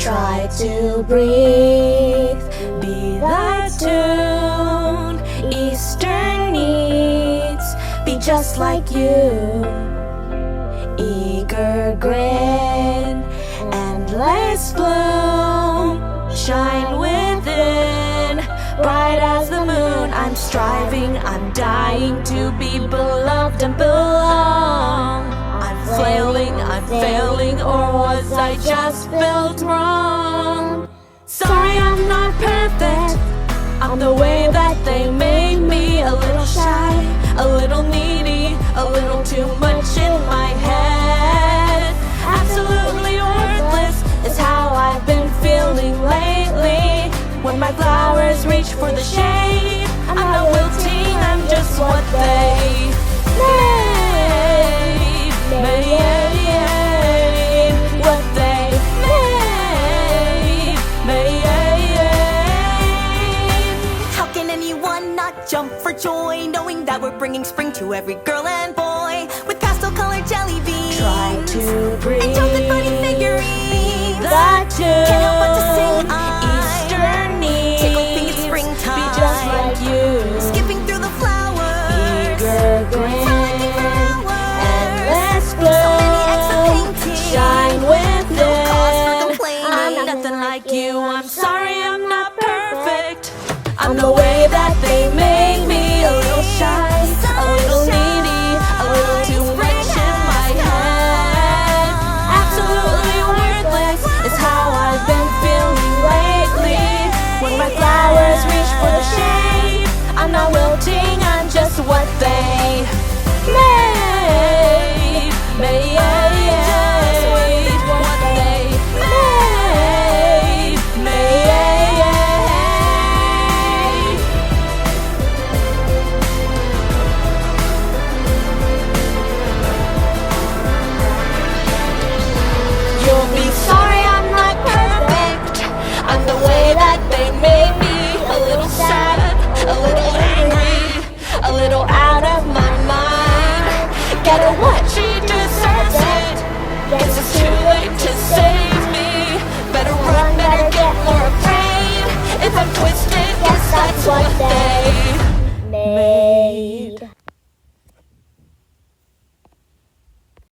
Try to breathe, be that tune Eastern needs, be just like you. Eager grin, endless bloom, shine within, bright as the moon. I'm striving, I'm dying to be beloved and belong. I'm failing, or was I just built wrong? Sorry, I'm not perfect. I'm the way that they made me. A little shy, a little needy, a little too much in my head. Absolutely worthless is how I've been feeling lately. When my flowers reach for the shade, I'm not wilting, I'm just what they made. What they made. How can anyone not jump for joy, knowing that we're bringing spring to every girl and boy with pastel-colored jelly beans? Try to breathe, and chocolate bunny figurines. that tune Can't help but to sing Eastern needs, tickle pink it's springtime. be just like you. Skipping through the flowers, Eager grin, frolicking for endless hours. So many eggs of glow, painting, shine within. no cause for complaining. I'm nothing like you, I'm sorry I'm not perfect. I'm the way that they made me. A little shy, a little needy, a little too much in my head. Absolutely worthless is how I've been feeling lately. When my flowers reach for the shade, I'm not wilting, I'm just what they made. What they made. You'll be sorry I'm not perfect. I'm the way that they made me. A little sad, a little angry, a little out of my mind. Get her what she deserves it. Guess it's too late to save me. Better run, better get more afraid. If I'm twisted, guess that's what they made.